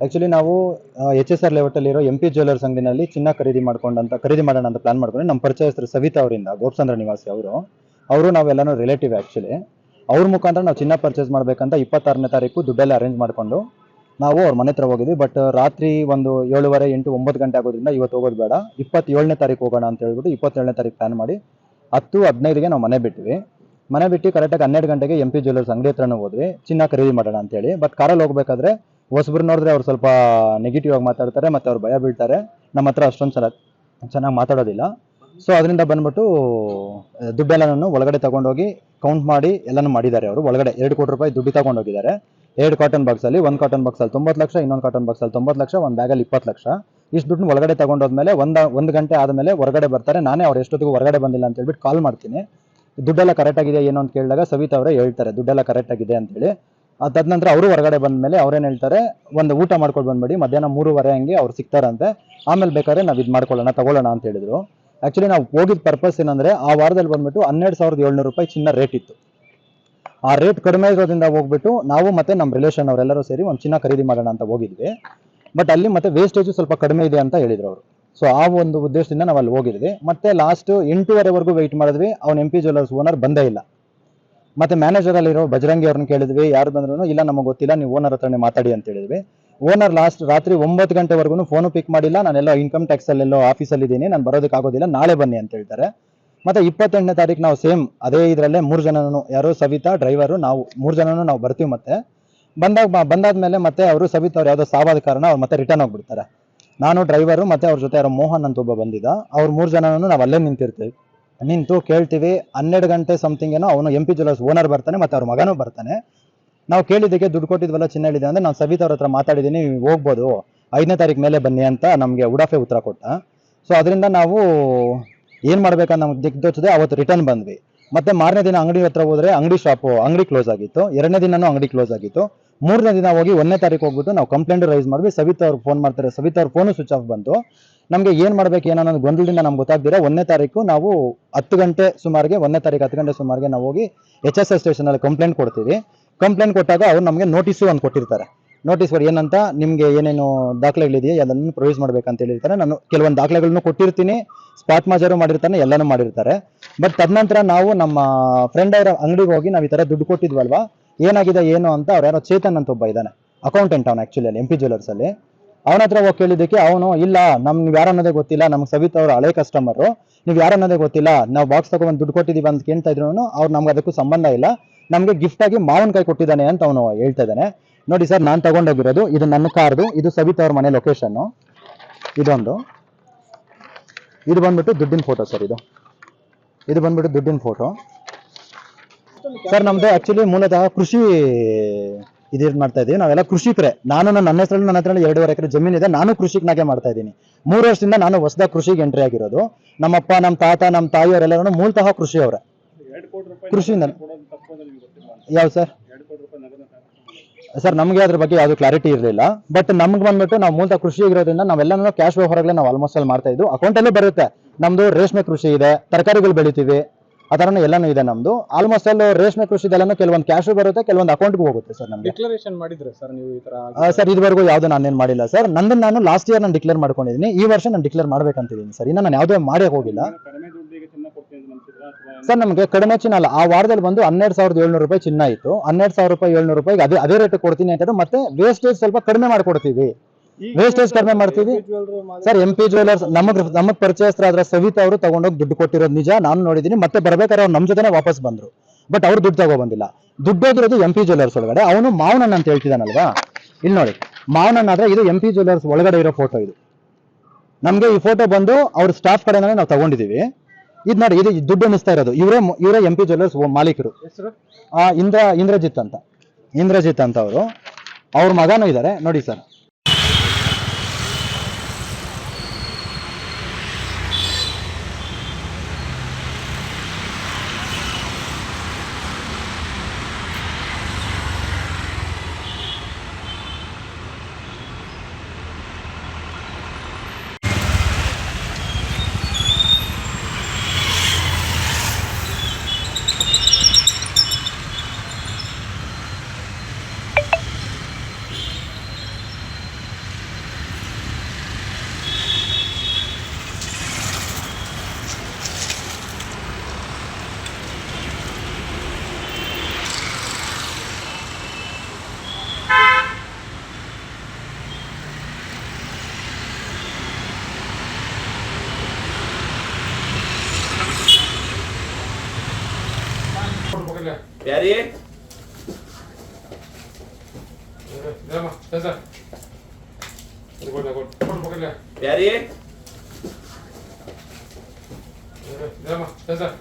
Actually ನಾವು HSR ಲೇಔಟಲ್ಲಿರೋ MP jewellers ಅಂಗಡಿನಲ್ಲಿ ಚಿನ್ನ ಖರೀದಿ ಮಾಡೋಣ ಅಂತ ಪ್ಲಾನ್ ಮಾಡ್ಕೊಂಡು ನಮ್ಮ ಪರಿಚಯಸ್ಥರು ಸವಿತಾ ಅವರಿಂದ ಗೋಪ್ಸಂದ್ರ ನಿವಾಸಿ ಅವರು ನಾವೆಲ್ಲನೂ ರಿಲೇಟಿವ್ ಆ್ಯಕ್ಚುಲಿ. ಅವ್ರ ಮುಖಾಂತರ ನಾವು ಚಿನ್ನ ಪರ್ಚೇಸ್ ಮಾಡಬೇಕಂತ 26ನೇ ತಾರೀಕು ದುಡ್ಡೆಲ್ಲ ಅರೇಂಜ್ ಮಾಡಿಕೊಂಡು ನಾವು ಅವ್ರ ಮನೆ ಹತ್ರ ಹೋಗಿದ್ವಿ. ಬಟ್ ರಾತ್ರಿ ಒಂದು 7:30, 8, 9 ಗಂಟೆ ಆಗೋದ್ರಿಂದ ಇವತ್ತು ಹೋಗೋದು ಬೇಡ, 27ನೇ ತಾರೀಕು ಹೋಗೋಣ ಅಂತ ಹೇಳ್ಬಿಟ್ಟು 27ನೇ ತಾರೀಕು ಪ್ಲಾನ್ ಮಾಡಿ 10:15ಗೆ ನಾವು ಮನೆ ಬಿಟ್ವಿ. ಮನೆ ಬಿಟ್ಟು ಕರೆಕ್ಟಾಗಿ 12 ಗಂಟೆಗೆ MP ಜ್ಯುವೆಲ್ಲರ್ಸ್ ಅಂಗಡಿ ಹತ್ರನೂ ಹೋದ್ವಿ ಚಿನ್ನ ಖರೀದಿ ಮಾಡೋಣ ಅಂತೇಳಿ. ಬಟ್ ಕಾರಲ್ಲಿ ಹೋಗ್ಬೇಕಾದ್ರೆ ಹೊಸಬ್ರು ನೋಡಿದ್ರೆ ಅವ್ರು ಸ್ವಲ್ಪ ನೆಗೆಟಿವ್ ಆಗಿ ಮಾತಾಡ್ತಾರೆ, ಮತ್ತು ಅವ್ರು ಭಯ ಬೀಳ್ತಾರೆ. ನಮ್ಮ ಹತ್ರ ಅಷ್ಟೊಂದು ಚೆನ್ನಾಗಿ ಮಾತಾಡೋದಿಲ್ಲ. ಸೊ ಅದರಿಂದ ಬಂದ್ಬಿಟ್ಟು ದುಡ್ಡೆಲ್ಲನೂ ಒಳಗಡೆ ತಗೊಂಡೋಗಿ ಕೌಂಟ್ ಮಾಡಿ ಎಲ್ಲನೂ ಮಾಡಿದ್ದಾರೆ. ಅವರು ಒಳಗಡೆ 2 ಕೋಟಿ ರೂಪಾಯಿ ದುಡ್ಡು ತಗೊಂಡೋಗಿದ್ದಾರೆ. 2 ಕಾಟನ್ ಬಾಕ್ಸಲ್ಲಿ, 1 ಕಾಟನ್ ಬಾಕ್ಸಲ್ಲಿ 90 ಲಕ್ಷ, ಇನ್ನೊಂದು ಕಾಟನ್ ಬಾಕ್ಸಲ್ಲಿ 90 ಲಕ್ಷ, ಒಂದು ಬ್ಯಾಗಲ್ಲಿ 20 ಲಕ್ಷ. ಇಷ್ಟು ದುಡ್ಡು ಒಳಗಡೆ ತಗೊಂಡೋದ್ಮೇಲೆ ಒಂದು ಗಂಟೆ ಆದಮೇಲೆ ಹೊರಗಡೆ ಬರ್ತಾರೆ. ನಾನೇ ಅವ್ರು ಎಷ್ಟೊತ್ತಿಗೂ ಹೊರಗಡೆ ಬಂದಿಲ್ಲ ಅಂತ ಹೇಳ್ಬಿಟ್ಟು ಕಾಲ್ ಮಾಡ್ತೀನಿ. ದುಡ್ಡೆಲ್ಲ ಕರೆಕ್ಟಾಗಿದೆ ಏನು ಅಂತ ಕೇಳಿದಾಗ ಸವಿತಾ ಅವರೇ ಹೇಳ್ತಾರೆ ದುಡ್ಡೆಲ್ಲ ಕರೆಕ್ಟಾಗಿದೆ ಅಂತೇಳಿ. ತದನಂತರ ಅವರು ಹೊರಗಡೆ ಬಂದ ಮೇಲೆ ಅವ್ರೇನು ಹೇಳ್ತಾರೆ, ಒಂದು ಊಟ ಮಾಡ್ಕೊಂಡು ಬಂದ್ಬಿಡಿ, ಮಧ್ಯಾಹ್ನ 3:30 ಹಂಗೆ ಅವ್ರು ಸಿಗ್ತಾರಂತೆ, ಆಮೇಲೆ ಬೇಕಾದ್ರೆ ನಾವು ಇದು ತಗೊಳ್ಳೋಣ ಅಂತ ಹೇಳಿದ್ರು. ಆ್ಯಕ್ಚುಲಿ ನಾವು ಹೋಗಿದ್ದ ಪರ್ಪಸ್ ಏನಂದರೆ, ಆ ವಾರದಲ್ಲಿ ಬಂದ್ಬಿಟ್ಟು 12,700 ರೂಪಾಯಿ ಚಿನ್ನ ರೇಟ್ ಇತ್ತು. ಆ ರೇಟ್ ಕಡಿಮೆ ಇರೋದ್ರಿಂದ ಹೋಗ್ಬಿಟ್ಟು ನಾವು ಮತ್ತೆ ನಮ್ಮ ರಿಲೇಷನ್ ಅವರೆಲ್ಲರೂ ಸೇರಿ ಒಂದು ಚಿನ್ನ ಖರೀದಿ ಮಾಡೋಣ ಅಂತ ಹೋಗಿದ್ವಿ. ಬಟ್ ಅಲ್ಲಿ ಮತ್ತೆ ವೇಸ್ಟೇಜು ಸ್ವಲ್ಪ ಕಡಿಮೆ ಇದೆ ಅಂತ ಹೇಳಿದ್ರು ಅವರು. ಸೊ ಆ ಒಂದು ಉದ್ದೇಶದಿಂದ ನಾವು ಅಲ್ಲಿ ಹೋಗಿದ್ವಿ. ಮತ್ತೆ ಲಾಸ್ಟ್ 8:30ವರೆಗೂ ವೆಯ್ಟ್ ಮಾಡಿದ್ವಿ. ಅವ್ನು MP ಜ್ಯುವೆಲ್ಲರ್ಸ್ ಓನರ್ ಬಂದೇ ಇಲ್ಲ. ಮತ್ತೆ ಮ್ಯಾನೇಜರಲ್ಲಿರೋ ಬಜರಂಗಿ ಅವ್ರನ್ನ ಕೇಳಿದ್ವಿ, ಯಾರು ಬಂದ್ರು ಇಲ್ಲ ನಮಗೆ ಗೊತ್ತಿಲ್ಲ, ನೀವು ಓನರ್ ಹತ್ರನೇ ಮಾತಾಡಿ ಅಂತ ಹೇಳಿದ್ವಿ. ಓನರ್ ಲಾಸ್ಟ್ ರಾತ್ರಿ 9 ಗಂಟೆವರೆಗೂ ಫೋನು ಪಿಕ್ ಮಾಡಿಲ್ಲ. ನಾನೆಲ್ಲೋ ಇನ್ಕಮ್ ಟ್ಯಾಕ್ಸಲ್ಲೆಲ್ಲೋ ಆಫೀಸಲ್ಲಿ ಇದ್ದೀನಿ, ನಾನು ಬರೋದಕ್ಕಾಗೋದಿಲ್ಲ, ನಾಳೆ ಬನ್ನಿ ಅಂತ ಹೇಳ್ತಾರೆ. ಮತ್ತೆ 28ನೇ ತಾರೀಕು ನಾವು ಸೇಮ್ ಅದೇ ಇದರಲ್ಲೇ 3 ಜನನು, ಯಾರೋ ಸವಿತಾ, ಡ್ರೈವರು, ನಾವು 3 ಜನನು ನಾವು ಬರ್ತೀವಿ. ಮತ್ತೆ ಬಂದಾದ್ಮೇಲೆ ಮತ್ತೆ ಅವರು ಸವಿತಾ ಅವ್ರು ಯಾವುದೋ ಸಾವಾದ ಕಾರಣ ಅವ್ರು ಮತ್ತೆ ರಿಟರ್ನ್ ಹೋಗ್ಬಿಡ್ತಾರೆ. ನಾನು, ಡ್ರೈವರು, ಮತ್ತೆ ಅವ್ರ ಜೊತೆ ಯಾರೋ ಮೋಹನ್ ಅಂತ ಒಬ್ಬ ಬಂದಿದ್ದ, ಅವ್ರು 3 ಜನನು ನಾವು ಅಲ್ಲೇ ನಿಂತು ಕೇಳ್ತೀವಿ. 12 ಗಂಟೆ ಸಮಥಿಂಗ್ ಏನೋ ಅವನು MP ಜ್ಯುವೆಲ್ಲರ್ಸ್ ಓನರ್ ಬರ್ತಾನೆ, ಮತ್ತೆ ಅವ್ರ ಮಗನೂ ಬರ್ತಾನೆ. ನಾವು ಕೇಳಿದ್ದಕ್ಕೆ ದುಡ್ಡು ಕೊಟ್ಟಿದ್ವಲ್ಲ ಚಿನ್ನ ಹೇಳಿದೆ ಅಂದರೆ, ನಾನು ಸವಿತಾ ಅವ್ರ ಹತ್ರ ಮಾತಾಡಿದ್ದೀನಿ, ನೀವು ಹೋಗ್ಬೋದು, 5ನೇ ತಾರೀಕು ಮೇಲೆ ಬನ್ನಿ ಅಂತ ನಮಗೆ ಉಡಾಫೆ ಉತ್ತರ ಕೊಟ್ಟ. ಸೊ ಅದರಿಂದ ನಾವು ಏನು ಮಾಡ್ಬೇಕಂತ ನಮ್ಗೆ ದಿಕ್ದೋಚದೆ ಅವತ್ತು ರಿಟರ್ನ್ ಬಂದ್ವಿ. ಮತ್ತೆ ಮಾರನೇ ದಿನ ಅಂಗಡಿ ಹತ್ರ ಹೋದ್ರೆ ಅಂಗಡಿ ಕ್ಲೋಸ್ ಆಗಿತ್ತು. 2ನೇ ದಿನನೂ ಅಂಗಡಿ ಕ್ಲೋಸ್ ಆಗಿತ್ತು. 3ನೇ ದಿನ ಹೋಗಿ 1ನೇ ತಾರೀಕು ಹೋಗ್ಬಿಟ್ಟು ನಾವು ಕಂಪ್ಲೇಂಟ್ ರೈಸ್ ಮಾಡಿದ್ವಿ. ಸವಿತಾ ಅವ್ರಿಗೆ ಫೋನ್ ಮಾಡ್ತಾರೆ, ಸವಿತಾ ಅವ್ರ ಫೋನು ಸ್ವಿಚ್ ಆಫ್ ಬಂತು. ನಮಗೆ ಏನು ಮಾಡ್ಬೇಕು ಏನೋ ಅನ್ನೋದು ಗೊಂದಲದಿಂದ ನಮ್ಗೆ ಗೊತ್ತಾಗ್ದಿರ 1ನೇ ತಾರೀಕು ನಾವು 10 ಗಂಟೆ ಸುಮಾರಿಗೆ, 1ನೇ ತಾರೀಕು 10 ಗಂಟೆ ಸುಮಾರಿಗೆ ನಾವು ಹೋಗಿ HSS ಸ್ಟೇಷನಲ್ಲಿ ಕಂಪ್ಲೇಂಟ್ ಕೊಡ್ತೀವಿ. ಕಂಪ್ಲೇಂಟ್ ಕೊಟ್ಟಾಗ ಅವ್ರು ನಮಗೆ ನೋಟಿಸು ಒಂದು ಕೊಟ್ಟಿರ್ತಾರೆ. ನೋಟಿಸ್ ಏನಂತ, ನಿಮಗೆ ಏನೇನು ದಾಖಲೆಗಳಿದೆಯಾ ಅದನ್ನು ಪ್ರೊಡ್ಯೂಸ್ ಮಾಡ್ಬೇಕಂತ ಹೇಳಿರ್ತಾರೆ. ನಾನು ಕೆಲವೊಂದು ದಾಖಲೆಗಳನ್ನು ಕೊಟ್ಟಿರ್ತೀನಿ, ಸ್ಪಾಟ್ ಮಾಜರು ಮಾಡಿರ್ತಾನೆ, ಎಲ್ಲನೂ ಮಾಡಿರ್ತಾರೆ. ಬಟ್ ತದನಂತರ ನಾವು ನಮ್ಮ ಫ್ರೆಂಡ್ ಅವರ ಅಂಗಡಿಗೆ ಹೋಗಿ ನಾವು ಈ ಥರ ದುಡ್ಡು ಕೊಟ್ಟಿದ್ವಲ್ವಾ, ಏನಾಗಿದೆ ಏನು ಅಂತ, ಅವ್ರು ಯಾರೋ ಚೇತನ್ ಅಂತ ಒಬ್ಬ ಇದ್ದಾನೆ, ಅಕೌಂಟೆಂಟ್ ಅವನು ಆ್ಯಕ್ಚುಲಿ ಅಲ್ಲಿ MP ಜ್ಯುವೆಲ್ಲರ್ಸಲ್ಲಿ. ಅವನ ಹತ್ರ ಹೋಗಿ ಕೇಳಿದ್ದಕ್ಕೆ ಅವನು, ಇಲ್ಲ ನಮ್ಗೆ ಯಾರು ಅನ್ನೋದೇ ಗೊತ್ತಿಲ್ಲ, ನಮ್ಗೆ ಸವಿತಾ ಅವರು ಹಳೆ ಕಸ್ಟಮರು, ನೀವು ಯಾರು ಅನ್ನೋದೇ ಗೊತ್ತಿಲ್ಲ, ನಾವು ಬಾಕ್ಸ್ ತಗೊಂಡು ದುಡ್ಡು ಕೊಟ್ಟಿದ್ದೀವಿ ಅಂತ ಕೇಳ್ತಾ ಇದ್ರು. ಅವ್ರು ನಮ್ಗೆ ಅದಕ್ಕೂ ಸಂಬಂಧ ಇಲ್ಲ, ನಮಗೆ ಗಿಫ್ಟ್ ಆಗಿ ಮಾವಿನಕಾಯಿ ಕೊಟ್ಟಿದ್ದಾನೆ ಅಂತ ಅವನು ಹೇಳ್ತಾ ಇದ್ದಾನೆ. ನೋಡಿ ಸರ್, ನಾನು ತಗೊಂಡೋಗಿರೋದು ಇದು ನನ್ನ ಕಾರ್ದು, ಇದು ಸವಿತಾ ಅವ್ರ ಮನೆ ಲೊಕೇಶನ್ನು, ಇದು ಬಂದ್ಬಿಟ್ಟು ದುಡ್ಡಿನ ಫೋಟೋ ಸರ್. ಇದು ಬಂದ್ಬಿಟ್ಟು ದುಡ್ಡಿನ ಫೋಟೋ ಸರ್. ನಮ್ದು ಆಕ್ಚುಲಿ ಮೂಲತಃ ಕೃಷಿ ಇದು ಮಾಡ್ತಾ ಇದೀವಿ, ನಾವೆಲ್ಲ ಕೃಷಿಕರೇ. ನನ್ನ ಹೆಸರಲ್ಲಿ 2.5 ಎಕರೆ ಜಮೀನಿದೆ. ನಾನು ಕೃಷಿಕನಾಗೆ ಮಾಡ್ತಾ ಇದ್ದೀನಿ. 3 ವರ್ಷದಿಂದ ನಾನು ಹೊಸದಾಗಿ ಕೃಷಿಗೆ ಎಂಟ್ರಿ ಆಗಿರೋದು. ನಮ್ಮಪ್ಪ, ನಮ್ಮ ತಾತ, ನಮ್ಮ ತಾಯಿಯವರೆಲ್ಲರೂ ಮೂಲತಃ ಕೃಷಿಯವರೇ. ಕೃಷಿಯಿಂದ ಯಾವ ಸರ್ ನಮಗೆ ಅದ್ರ ಬಗ್ಗೆ ಯಾವುದು ಕ್ಲಾರಿಟಿ ಇರಲಿಲ್ಲ. ಬಟ್ ನಮ್ಗೆ ಬಂದ್ಬಿಟ್ಟು ನಾವು ಮೂಲತಃ ಕೃಷಿ ಇರೋದ್ರಿಂದ ನಾವೆಲ್ಲನೂ ಕ್ಯಾಶ್ ವ್ಯವಹಾರಗಳೇ ನಾವು ಆಲ್ಮೋಸ್ಟ್ ಅಲ್ಲಿ ಮಾಡ್ತಾ ಇದ್ದು. ಅಕೌಂಟಲ್ಲೇ ಬರುತ್ತೆ. ನಮ್ದು ರೇಷ್ಮೆ ಕೃಷಿ ಇದೆ, ತರಕಾರಿಗಳು ಬೆಳಿತೀವಿ, ಆ ಥರನೂ ಎಲ್ಲನೂ ಇದೆ ನಮ್ದು. ಆಲ್ಮೋಸ್ಟ್ ಅಲ್ಲಿ ರೇಷ್ಮೆ ಕೃಷಿದೆಲ್ಲನೂ ಕೆಲವೊಂದು ಕ್ಯಾಶು ಬರುತ್ತೆ, ಕೆಲವೊಂದು ಅಕೌಂಟ್ಗೂ ಹೋಗುತ್ತೆ ಸರ್. ನಮ್ಗೆ ಡಿಕ್ಲರೇಷನ್ ಮಾಡಿದ್ರೆ ಸರ್ ನೀವು ಈ ತರ? ಸರ್ ಇದುವರೆಗೂ ಯಾವುದು ನಾನೇನು ಮಾಡಿಲ್ಲ ಸರ್. ನಾನು ಲಾಸ್ಟ್ ಇಯರ್ ನಾನು ಡಿಕ್ಲೇರ್ ಮಾಡ್ಕೊಂಡಿದ್ದೀನಿ. ಈ ವರ್ಷ ನಾನು ಡಿಕ್ಲೇರ್ ಮಾಡ್ಬೇಕಂತಿದ್ದೀನಿ ಸರ್. ಇನ್ನು ನಾನು ಯಾವುದೇ ಮಾಡೇ ಹೋಗಿಲ್ಲ ಸರ್. ನಮಗೆ ಕಡಿಮೆ ಚಿನ್ನ ಅಲ್ಲ, ಆ ವಾರದಲ್ಲಿ ಬಂದು 12,700 ರೂಪಾಯಿ ಚಿನ್ನ ಇತ್ತು. 12,700 ರೂಪಾಯಿಗೆ ಅದೇ ರೇಟ್ ಕೊಡ್ತೀನಿ ಅಂತ, ಮತ್ತೆ ವೇಸ್ಟೇಜ್ ಸ್ವಲ್ಪ ಕಡಿಮೆ ಮಾಡ್ಕೊಡ್ತೀವಿ. ವೇಸ್ಟೇಜ್ ಕಡಿಮೆ ಮಾಡ್ತೀವಿ ಸರ್. MP ಜ್ಯುವೆಲ್ಲರ್ಸ್ ನಮಗ್ ಪರಿಚಯಸ್ಥರಾದ್ರೆ ಸವಿತಾ ಅವರು ತಗೊಂಡೋಗಿ ದುಡ್ಡು ಕೊಟ್ಟಿರೋದು ನಿಜ, ನಾನು ನೋಡಿದ್ದೀನಿ. ಮತ್ತೆ ಬರ್ಬೇಕಾದ್ರೆ ಅವ್ರು ನಮ್ಮ ಜೊತೆನೆ ವಾಪಸ್ ಬಂದ್ರು. ಬಟ್ ಅವ್ರು ದುಡ್ಡು ತಗೊಬಂದಿಲ್ಲ. ದುಡ್ಡು ಹೋಗಿರೋದು MP ಜ್ಯುವೆಲ್ಲರ್ಸ್ ಒಳಗಡೆ. ಅವನು ಮಾವನಣ್ಣ ಅಂತ ಹೇಳ್ತಿದ್ದಾನಲ್ವಾ, ಇಲ್ಲಿ ನೋಡಿ ಮಾವನಣ್ಣ ಆದ್ರೆ ಇದು MP ಜ್ಯುವೆಲ್ಲರ್ಸ್ ಒಳಗಡೆ ಇರೋ ಫೋಟೋ. ಇದು ನಮ್ಗೆ ಈ ಫೋಟೋ ಬಂದು ಅವ್ರ ಸ್ಟಾಫ್ ಕಡೆನೇ ನಾವು ತಗೊಂಡಿದೀವಿ. ಇದು ನೋಡಿ, ಇದು ದುಡ್ಡು ಅನ್ನಿಸ್ತಾ ಇರೋದು ಇವರೇ MP ಜ್ಯುವೆಲ್ಲರ್ಸ್ ಮಾಲೀಕರು. ಇಂದ್ರಜಿತ್ ಅಂತ ಅವರು. ಅವ್ರ ಮಗನೂ ಇದ್ದಾರೆ ನೋಡಿ ಸರ್. ಪ್ಯಾರಿ ಪ್ಯಾರಿ Sensor.